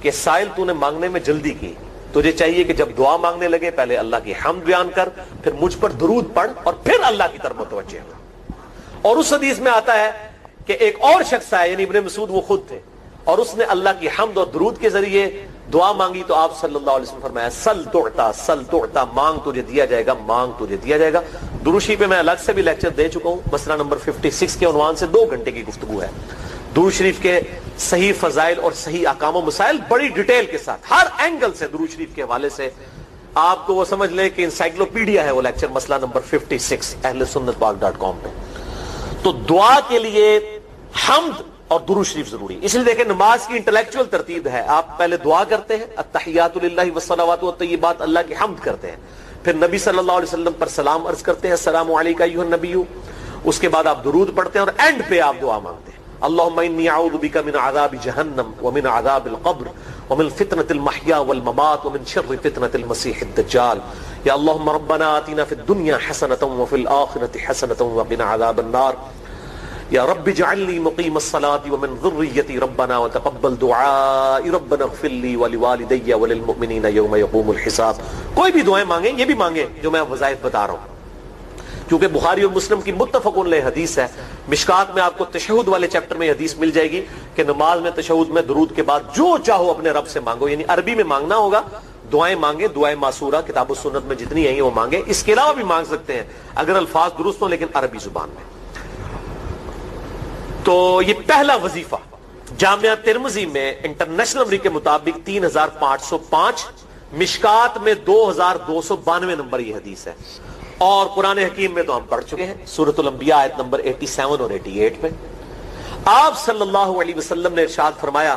[SPEAKER 2] کہ سائل تو نے مانگنے میں جلدی کی، تجھے چاہیے کہ جب دعا مانگنے لگے پہلے اللہ کی حمد بیان کر، پھر مجھ پر درود پڑھ اور پھر اللہ کی طرف متوجہ ہو. اور اس حدیث میں آتا ہے کہ ایک اور شخص آیا، یعنی ابن مسعود وہ خود تھے، اور اس نے اللہ کی حمد اور درود کے ذریعے دعا مانگی تو آپ صلی اللہ علیہ وسلم فرمایا سل تعطا، مانگ تجھے دیا جائے گا، مانگ تجھے دیا جائے گا. درود شریف پہ میں الگ سے بھی لیکچر دے چکا ہوں، مسئلہ نمبر 56 کے عنوان سے 2 گھنٹے کی گفتگو ہے. درود شریف کے صحیح فضائل اور صحیح احکام و مسائل بڑی ڈیٹیل کے ساتھ ہر اینگل سے درود شریف کے حوالے سے آپ کو وہ سمجھ لیں کہ انسائکلوپیڈیا ہے وہ لیکچر، مسئلہ نمبر 56 اہل سنت پاک.com پہ. تو دعا کے لیے حمد اور درود شریف ضروری، اس لیے دیکھیں نماز کی انٹلیکچوئل ترتیب ہے، آپ پہلے دعا کرتے ہیں التحیات للہ والصلوات والطیبات، اللہ کی حمد کرتے ہیں، پھر نبی صلی اللہ علیہ وسلم پر سلام عرض کرتے ہیں السلام علیکہ ایھا النبی، اس کے بعد آپ درود پڑھتے ہیں اور اینڈ پہ آپ دعا مانگتے ہیں اللہم انی اعوذ بک من عذاب جہنم ومن عذاب القبر ومن فتنة المحیا والممات ومن شر فتنة المسیح الدجال یا اللہم ربنا آتنا فی الدنیا حسنة وفی الآخرة حسنة وقنا عذاب النار یا رب اجعلنی مقیم الصلاة ومن ذریتی ربنا وتقبل دعائی ربنا اغفر لی ولوالدی وللمؤمنین یوم یقوم الحساب. کوئی بھی دعائیں مانگیں، یہ بھی مانگیں جو میں وظائف بتا رہا ہوں، کیونکہ بخاری اور مسلم کی متفق علیہ حدیث ہے. مشکات میں آپ کو تشہد والے چیپٹر میں حدیث مل جائے گی کہ نماز میں تشہد میں درود کے بعد جو چاہو اپنے رب سے مانگو، یعنی عربی میں مانگنا ہوگا، دعائیں مانگیں، دعائیں معصورہ کتاب و سنت میں جتنی ہیں وہ مانگیں، اس کے علاوہ بھی مانگ سکتے ہیں اگر الفاظ درست ہوں لیکن عربی زبان میں. تو یہ پہلا وظیفہ جامعہ ترمذی میں انٹرنیشنل نمبر کے مطابق 3505، مشکات میں 2292 نمبر یہ حدیث ہے. اور قرآن حکیم میں تو ہم پڑھ چکے ہیں سورۃ الانبیاء آیت نمبر 87 اور 88 میں آپ صلی اللہ علیہ وسلم نے ارشاد فرمایا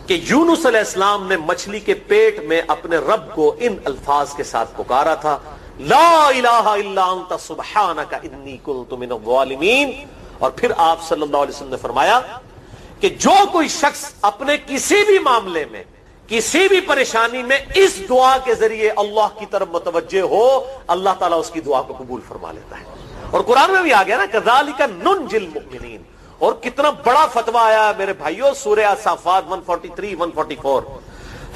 [SPEAKER 2] کہ یونس علیہ السلام نے مچھلی کے پیٹ میں اپنے رب کو ان الفاظ کے ساتھ پکارا تھا لا الہ الا انت سبحانک انی کنت من الظالمین. اور پھر آپ صلی اللہ علیہ وسلم نے فرمایا کہ جو کوئی شخص اپنے کسی بھی معاملے میں کسی بھی پریشانی میں اس دعا کے ذریعے اللہ کی طرف متوجہ ہو اللہ تعالیٰ اس کی دعا کو قبول فرما لیتا ہے. اور قرآن میں بھی آ گیا نا کذالک ننجی المؤمنین. اور کتنا بڑا فتویٰ آیا میرے بھائیوں سورہ الصافات 143 144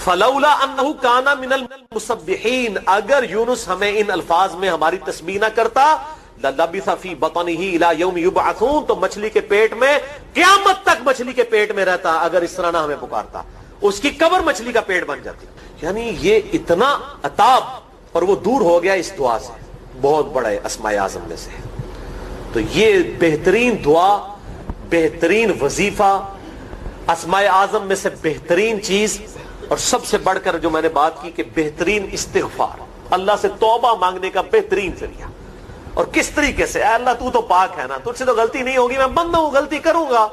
[SPEAKER 2] فلولا انہ کان من المسبحین، اگر یونس ہمیں ان الفاظ میں ہماری تسبیح نہ کرتا للبث فی بطنہ الی یوم یبعثون، تو مچھلی کے پیٹ میں قیامت تک مچھلی کے پیٹ میں رہتا اگر اس طرح نہ ہمیں پکارتا، اس کی قبر مچھلی کا پیٹ بن جاتی. یعنی یہ اتنا عطاب، اور وہ دور ہو گیا اس دعا سے، بہت بڑے اسماء اعظم میں سے. تو یہ بہترین دعا، بہترین وظیفہ، اسماء اعظم میں سے بہترین چیز، اور سب سے بڑھ کر جو میں نے بات کی کہ بہترین استغفار، اللہ سے توبہ مانگنے کا بہترین ذریعہ. اور کس طریقے سے؟ اے اللہ تو پاک ہے نا، تجھ سے تو غلطی نہیں ہوگی، میں بندہ ہوں غلطی کروں گا،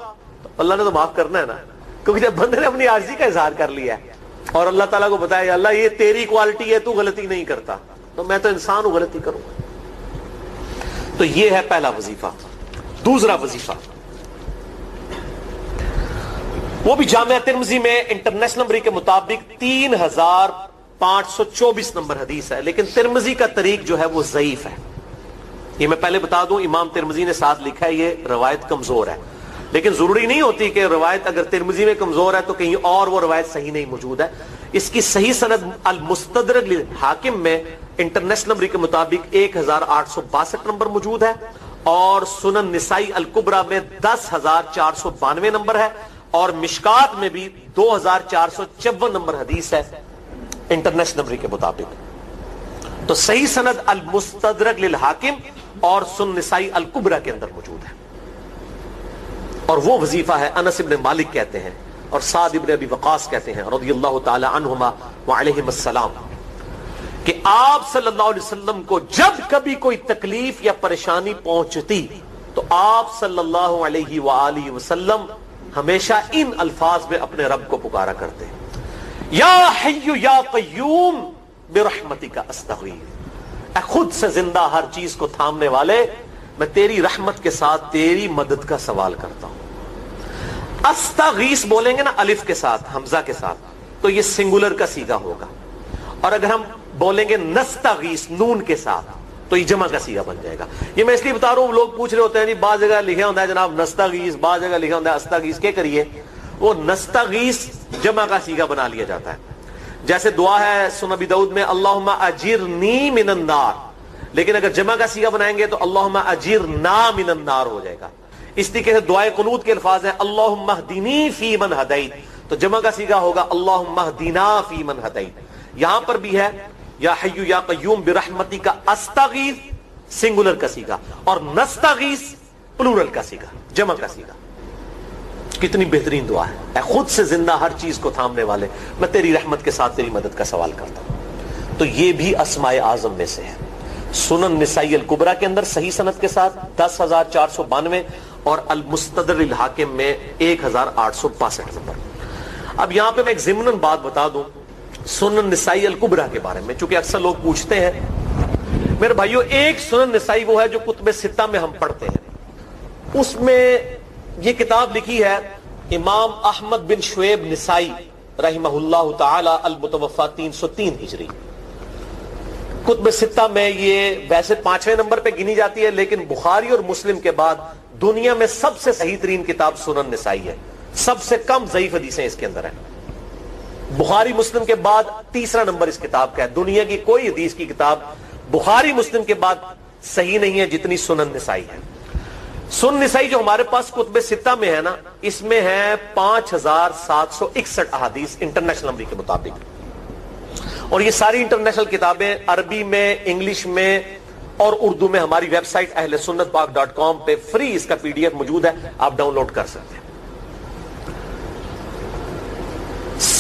[SPEAKER 2] تو اللہ نے تو معاف کرنا ہے نا، کیونکہ جب بندے نے اپنی عاجزی کا اظہار کر لیا ہے اور اللہ تعالیٰ کو بتایا اللہ یہ تیری کوالٹی ہے، تو غلطی نہیں کرتا، تو میں تو انسان ہوں غلطی کروں گا. تو یہ ہے پہلا وظیفہ. دوسرا وظیفہ وہ بھی جامعہ ترمذی میں انٹرنیشنل نمبر کے مطابق 3524 نمبر حدیث ہے، لیکن ترمذی کا طریق جو ہے وہ ضعیف ہے. یہ میں پہلے بتا دوں، امام ترمذی نے ساتھ لکھا ہے یہ روایت کمزور ہے، لیکن ضروری نہیں ہوتی کہ روایت اگر ترمذی میں کمزور ہے تو کہیں اور وہ روایت صحیح نہیں موجود ہے. اس کی صحیح سند المستدرک للحاکم میں انٹرنیشنل نمبر کے مطابق 1862 نمبر موجود ہے، اور سنن نسائی الکبریٰ میں 10492 نمبر ہے، اور مشکات میں بھی 2454 نمبر حدیث ہے انٹرنیشنل نمبر کے مطابق. تو صحیح سند المستدرک للحاکم اور سنن نسائی الکبریٰ کے اندر موجود ہے. اور وہ وظیفہ ہے انس ابن مالک کہتے ہیں اور سعد ابن ابی وقاص کہتے ہیں رضی اللہ تعالی عنہما وعلیہم السلام کہ آپ صلی اللہ علیہ وسلم کو جب کبھی کوئی تکلیف یا پریشانی پہنچتی تو آپ صلی اللہ علیہ وآلہ وسلم ہمیشہ ان الفاظ میں اپنے رب کو پکارا کرتے ہیں، یا حی یا قیوم برحمتک استغیث، اے خود سے زندہ ہر چیز کو تھامنے والے، میں تیری رحمت کے ساتھ تیری مدد کا سوال کرتا ہوں۔ استغیث بولیں گے نا الف کے ساتھ، حمزہ کے ساتھ، تو یہ سنگولر کا صیغہ ہوگا، اور اگر ہم بولیں گے نستغیث نون کے ساتھ تو یہ جمع کا صیغہ بن جائے گا۔ یہ میں اس لیے بتا رہا ہوں، لوگ پوچھ رہے ہوتے ہیں جی بعض جگہ لکھا ہوتا ہے جناب نستغیث، بعض جگہ لکھا ہوتا ہے استغیث، کیا کریے؟ وہ نستغیث جمع کا صیغہ بنا لیا جاتا ہے۔ جیسے دعا ہے سنن ابی داؤد میں اللہم اجرنی من النار، لیکن اگر جمع کا صیغہ بنائیں گے تو اللہم اجرنا من النار ہو جائے گا۔ اس طریقے سے دعائے قنوت کے الفاظ ہیں اللہم اہدنی فی من ہدیت، تو جمع کا صیغہ ہوگا اللہم اہدنا فی من ہدیت۔ یہاں پر بھی ہے یا حی یا قیوم برحمتک استغیث سنگولر کا صیغہ، اور نستغیث پلورل کا صیغہ، جمع کا صیغہ۔ کتنی بہترین دعا ہے، اے خود سے زندہ ہر چیز کو تھامنے والے، میں تیری رحمت کے ساتھ تیری مدد کا سوال کرتا ہوں۔ تو یہ بھی اسماء اعظم میں سے ہے۔ سنن نسائی الکبریٰ کے اندر صحیح سند کے ساتھ 10,492 اور المستدرک الحاکم میں 1,865 نمبر۔ اب یہاں پہ میں ایک ضمناً بات بتا دوں سنن نسائی الکبریٰ کے بارے میں، چونکہ اکثر لوگ پوچھتے ہیں۔ میرے بھائیو، ایک سنن نسائی وہ ہے جو کتب ستہ میں ہم پڑھتے ہیں، اس میں یہ کتاب لکھی ہے امام احمد بن شعیب نسائی رحمہ اللہ تعالی المتوفی 303 ہجری۔ کتب ستہ میں یہ ویسے 5ویں نمبر پہ گنی جاتی ہے، لیکن بخاری اور مسلم کے بعد دنیا میں سب سے صحیح ترین کتاب سنن نسائی ہے، سب سے کم ضعیف حدیثیں اس کے اندر ہیں۔ بخاری مسلم کے بعد تیسرا نمبر اس کتاب کا ہے، دنیا کی کوئی حدیث کی کتاب بخاری مسلم کے بعد صحیح نہیں ہے جتنی سنن نسائی ہے۔ سنن نسائی جو ہمارے پاس کتب ستہ میں ہے نا، اس میں ہے 5,761 احادیث انٹرنیشنل نمبر کے مطابق، اور یہ ساری انٹرنیشنل کتابیں عربی میں، انگلش میں اور اردو میں ہماری ویب سائٹ اہلسنتپاک.com پہ فری اس کا PDF موجود ہے، آپ ڈاؤن لوڈ کر سکتے ہیں۔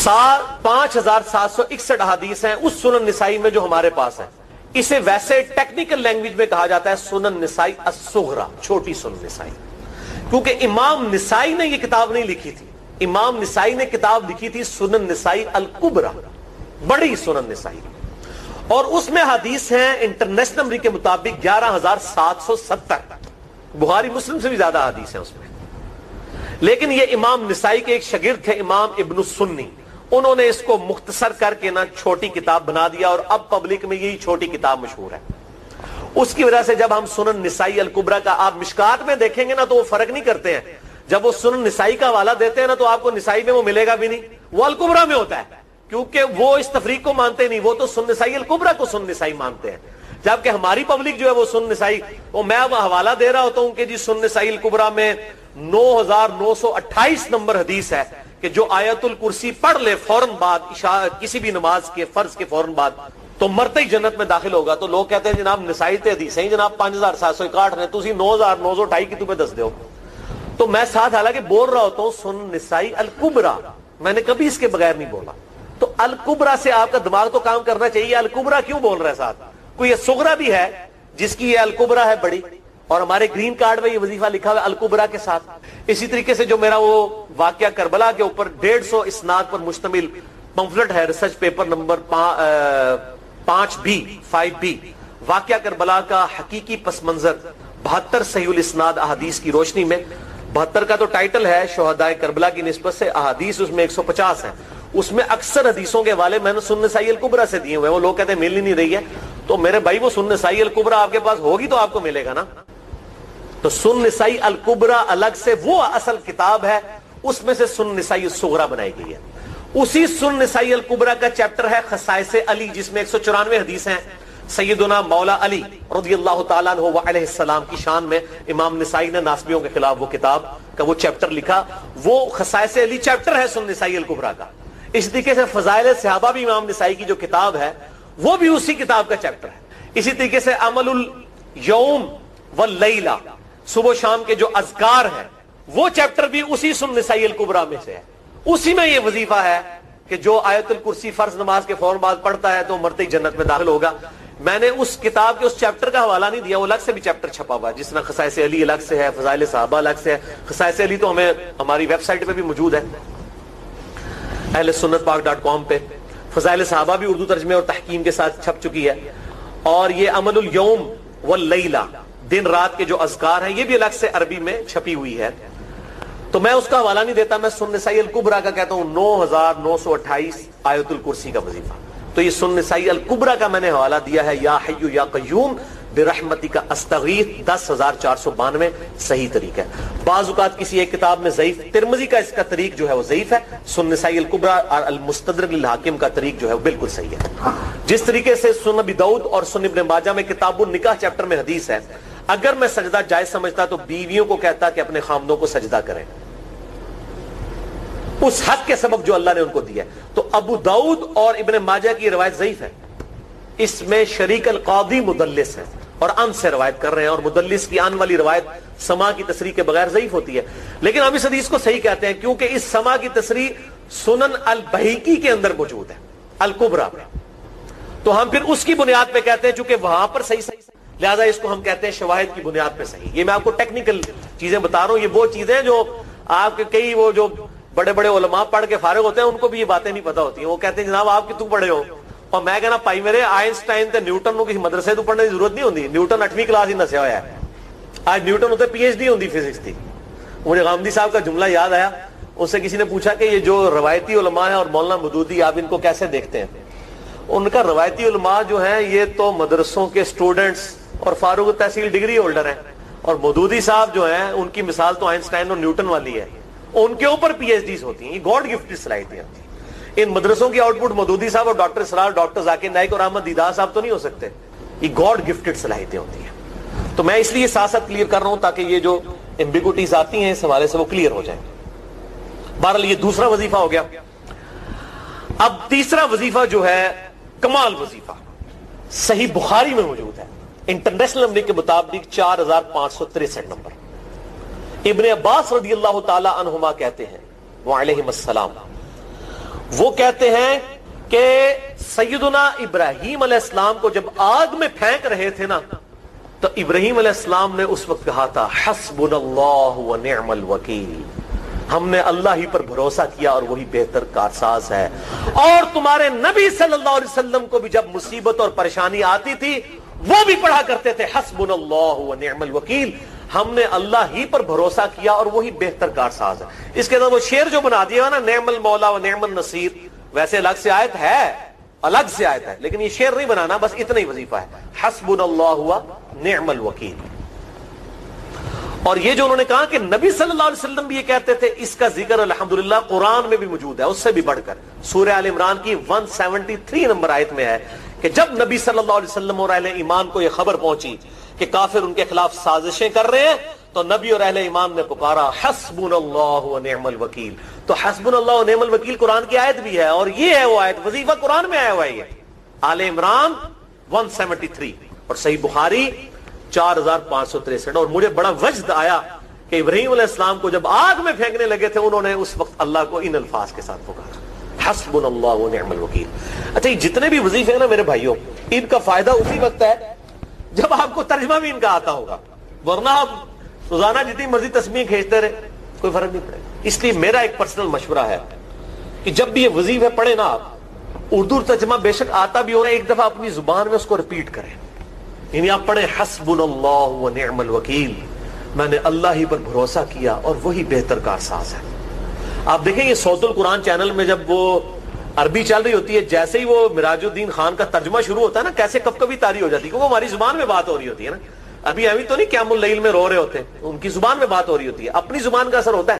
[SPEAKER 2] 5,761 احادیث ہیں اس سنن نسائی میں جو ہمارے پاس ہے۔ اسے ویسے ٹیکنیکل لینگویج میں کہا جاتا ہے سنن نسائی الصغریٰ، چھوٹی سنن نسائی، کیونکہ امام نسائی نے یہ کتاب نہیں لکھی تھی، امام نسائی نے کتاب لکھی تھی سنن نسائی الکبریٰ، بڑی سنن نسائی، اور اس میں حدیث ہیں انٹرنیشنل نمبر کے مطابق 11,770، بخاری مسلم سے بھی زیادہ حدیث ہیں اس میں۔ لیکن یہ امام نسائی کے ایک شاگرد تھے امام ابن السنی، انہوں نے اس کو مختصر کر کے نا چھوٹی کتاب بنا دیا، اور اب پبلک میں یہی چھوٹی کتاب مشہور ہے۔ اس کی وجہ سے جب ہم سنن نسائی الکبریٰ کا آپ مشکات میں دیکھیں گے نا تو وہ فرق نہیں کرتے ہیں، جب وہ سنن نسائی کا حوالہ دیتے ہیں نا تو آپ کو نسائی میں وہ ملے گا بھی نہیں، وہ الکبریٰ میں ہوتا ہے، کیونکہ وہ اس تفریق کو مانتے نہیں، وہ تو سنن نسائی الکبریٰ کو سنن نسائی مانتے ہیں، جبکہ ہماری پبلک جو ہے وہ سنن نسائی، وہ میں حوالہ دے رہا ہوتا ہوں کہ جی سنن نسائی الکبریٰ میں 9,928 نمبر حدیث ہے کہ جو آیت الکرسی پڑھ لے فوراً بعد کسی بھی نماز کے فرض کے فوراً بعد تو مرتے ہی جنت میں داخل ہوگا۔ تو لوگ کہتے ہیں جناب نسائی تے حدیث ہیں جناب 5,761 نے، تسی 9,928 کی تمہیں دس دیو، تو میں ساتھ حالانکہ بول رہا ہوتا ہوں سنن نسائی الکبریٰ، میں نے کبھی اس کے بغیر نہیں بولا۔ تو الکبریٰ سے آپ کا دماغ تو کام کرنا چاہیے، الکبریٰ کیوں بول رہا ہے ساتھ؟ کوئی یہ صغریٰ بھی ہے جس کی یہ الکبریٰ ہے بڑی، اور ہمارے گرین کارڈ میں یہ وظیفہ لکھا ہوا ہے الکبریٰ کے ساتھ۔ اسی طریقے سے جو میرا وہ واقعہ کربلا کے اوپر 150 اسناد پر مشتمل پمفلٹ ہے، ریسرچ پیپر نمبر 5B واقعہ کربلا کا حقیقی پس منظر 72 صحیح الاسناد احادیث کی روشنی میں، 72 کا تو ٹائٹل ہے شہدائے کربلا کی نسبت سے، احادیث اس میں 150 ہیں، اس میں اکثر حدیثوں کے حوالے میں نے سنن نسائی الکبریٰ سے دیے ہوئے ہیں، وہ لوگ کہتے ہیں مل ہی نہیں رہی ہے، تو میرے بھائی وہ سنن نسائی الکبریٰ آپ کے پاس ہوگی تو آپ کو ملے گا نا۔ تو سنن نسائی الکبریٰ الگ سے وہ اصل کتاب ہے، اس میں سے سنن نسائی الصغریٰ بنائی گئی ہے۔ اسی سنن نسائی الکبریٰ کا چیپٹر ہے خصائص علی، جس میں 194 حدیث ہیں سیدنا مولا علی رضی اللہ تعالیٰ عنہ وعلیہ السلام کی شان میں۔ امام نسائی نے ناسبیوں کے خلاف وہ کتاب کا وہ چیپٹر لکھا، وہ خصائص علی چیپٹر ہے سنن نسائی الکبریٰ کا۔ اس طریقے سے فضائل صحابہ بھی امام نسائی کی جو کتاب ہے وہ بھی اسی کتاب کا چیپٹر ہے۔ اسی طریقے سے عمل الیوم واللیلہ، صبح و شام کے جو اذکار ہیں وہ چیپٹر بھی اسی سنن نسائی الکبریٰ میں سے ہے۔ اسی میں یہ وظیفہ ہے کہ جو آیت الکرسی فرض نماز کے فوراً بعد پڑھتا ہے تو مرتے ہی جنت میں داخل ہوگا۔ میں نے اس کتاب کے اس چیپٹر کا حوالہ نہیں دیا, وہ الگ سے بھی چیپٹر چھپا ہوا ہے, جس طرح خصائص علی الگ سے ہے, فضائل صحابہ الگ سے ہے. خصائص علی تو ہمیں ہماری ویب سائٹ پہ بھی موجود ہے, اہل سنت پاک.com پہ. فضائل صحابہ بھی اردو ترجمے اور تحکیم کے ساتھ چھپ چکی ہے. اور یہ عمل الیوم واللیلہ, دن رات کے جو اذکار ہیں, یہ بھی الگ سے عربی میں چھپی ہوئی ہے. تو میں اس کا حوالہ نہیں دیتا, میں سنن نسائی الکبریٰ کا کہتا ہوں 9928 آیت الکرسی کا وظیفہ. تو یہ سنن نسائی الکبریٰ کا میں نے حوالہ دیا ہے, یا حی یا قیوم برحمتک استغیث 10492 صحیح طریق ہے. بعض اوقات کسی ایک کتاب میں ضعیف, ترمذی کا اس کا طریق جو ہے وہ ضعیف ہے, سنن نسائی الکبریٰ اور المستدرک للحاکم کا طریق جو ہے وہ بالکل صحیح ہے. جس طریقے سے سنن ابی داؤد اور سنن ابن ماجہ میں کتاب النکاح چیپٹر میں حدیث ہے, اگر میں سجدہ جائز سمجھتا تو بیویوں کو کہتا کہ اپنے خامدوں کو سجدہ کریں اس حق کے سبب جو اللہ نے ان کو دیا ہے. تو ابو داؤد اور ابن ماجہ کی روایت ضعیف ہے, اس میں شریک القاضی مدلس ہے اور ان سے روایت کر رہے ہیں, اور مدلس کی ان والی روایت سما کی تصریح کے بغیر ضعیف ہوتی ہے. لیکن ہم اس حدیث کو صحیح کہتے ہیں کیونکہ اس سما کی تصریح سنن البہیقی کے اندر موجود ہے, الکبریٰ میں. تو ہم پھر اس کی بنیاد پہ کہتے ہیں چونکہ وہاں پر صحیح لہذا اس کو ہم کہتے ہیں شواہد کی بنیاد پہ صحیح. یہ میں آپ کو ٹیکنیکل چیزیں بتا رہا ہوں, یہ وہ چیزیں جو آپ کے کئی وہ جو بڑے بڑے علماء پڑھ کے فارغ ہوتے ہیں ان کو بھی یہ باتیں نہیں پتہ ہوتی ہیں. وہ کہتے ہیں جناب آپ کتوں پڑھے ہو, اور میں کہنا پائی میرے آئنسٹائن تے نیوٹن کو کسی مدرسے تو پڑھنے کی ضرورت نہیں ہوتی. نیوٹن 8ویں کلاس ہی نسیا ہوا ہے, آج نیوٹن ہوتے پی ایچ ڈی ہوتی فزکس کی. مجھے غامدی صاحب کا جملہ یاد آیا, اس سے کسی نے پوچھا کہ یہ جو روایتی علماء ہیں اور مولانا مودودی آپ ان کو کیسے دیکھتے ہیں. ان کا روایتی علماء جو ہیں یہ تو مدرسوں کے اسٹوڈنٹس اور فاروق تحصیل ڈگری ہولڈر ہیں, اور مودودی صاحب جو ہیں ان کی مثال تو آئنسٹائن اور نیوٹن والی ہے, ان کے اوپر پی ایچ ڈیز ہوتی ہیں. یہ گاڈ گفٹڈ صلاحیتیں ہوتی ہیں. ان مدرسوں کی آؤٹ پٹ مودودی صاحب اور ڈاکٹر اسرار, ڈاکٹر ذاکر نائک اور احمد دیدار صاحب تو نہیں ہو سکتے. یہ گاڈ گفٹڈ صلاحیتیں ہوتی ہیں. تو میں اس لیے ساتھ ساتھ کلیئر کر رہا ہوں تاکہ یہ جو ایمبیگوٹیز آتی ہیں اس حوالے سے وہ کلیئر ہو جائیں. بہرحال یہ دوسرا وظیفہ ہو گیا. اب تیسرا وظیفہ جو ہے کمال وظیفہ, صحیح بخاری میں موجود ہے, انٹرنیشنل نمبر کے مطابق 4563 نمبر. ابن عباس رضی اللہ تعالی عنہما کہتے ہیں وعلیہم السلام, وہ کہتے ہیں کہ سیدنا ابراہیم علیہ السلام کو جب آگ میں پھینک رہے تھے نا, تو ابراہیم علیہ السلام نے اس وقت کہا تھا حسبنا اللہ ونعم الوکیل, ہم نے اللہ ہی پر بھروسہ کیا اور وہی بہتر کارساز ہے. اور تمہارے نبی صلی اللہ علیہ وسلم کو بھی جب مصیبت اور پریشانی آتی تھی وہ بھی پڑھا کرتے تھے حسبنا اللہ ونعم الوکیل, ہم نے اللہ ہی پر بھروسہ کیا اور وہی بہتر کارساز ہے. اس کے اندر وہ شعر جو بنا دیا نا, نعم المولا و نعم النصیر, ویسے الگ سے آیت ہے, الگ سے آیت ہے, لیکن یہ شعر نہیں بنانا, بس اتنا ہی وظیفہ ہے حسبنا اللہ و نعم الوکیل. اور یہ جو انہوں نے کہا کہ نبی صلی اللہ علیہ وسلم بھی یہ کہتے تھے, اس کا ذکر الحمدللہ قرآن میں بھی موجود ہے, اس سے بھی بڑھ کر سورہ آل عمران کی 173 نمبر آیت میں ہے کہ جب نبی صلی اللہ علیہ وسلم اور اہل ایمان کو یہ خبر پہنچی کہ کافر ان کے خلاف سازشیں کر رہے ہیں, تو نبی اور اہل ایمان نے پکارا حسبنا اللہ و نعم الوکیل. تو حسبنا اللہ و نعم الوکیل قرآن کی آیت بھی ہے, اور یہ ہے وہ آیت, وظیفہ قرآن میں آیا ہوا ہے. آل عمران 173 اور صحیح بخاری 4563. اور مجھے بڑا وجد آیا کہ ابراہیم علیہ السلام کو جب آگ میں پھینکنے لگے تھے انہوں نے اس وقت اللہ کو ان الفاظ کے ساتھ پکارا حسبنا اللہ و نعم الوکیل. اچھا, یہ جتنے بھی وظیفے ہیں نا میرے بھائیوں, ان کا فائدہ اسی وقت ہے جب آپ کو ترجمہ بھی ان کا آتا ہوگا, ورنہ آپ روزانہ جتنی مرضی تسبیح کھینچتے رہے کوئی فرق نہیں پڑے. اس لیے میرا ایک پرسنل مشورہ ہے کہ جب بھی یہ وظیفے پڑھے نا آپ, اردو ترجمہ بے شک آتا بھی ہو رہا ہے, ایک دفعہ اپنی زبان میں اس کو ریپیٹ کریں. یعنی آپ پڑھیں حسبنا اللہ و نعم الوکیل, میں نے اللہ ہی پر بھروسہ کیا اور وہی بہتر کارساز ہے. آپ دیکھیں یہ صوت القرآن چینل میں جب وہ عربی چل رہی ہوتی ہے, جیسے ہی وہ مراج الدین خان کا ترجمہ شروع ہوتا ہے نا, کیسے کب کبھی تاری ہو جاتی ہے, کیونکہ وہ ہماری زبان میں بات ہو رہی ہوتی ہے نا. ابھی تو نہیں قیام اللیل میں رو رہے ہوتے, ان کی زبان میں بات ہو رہی ہوتی ہے, اپنی زبان کا اثر ہوتا ہے.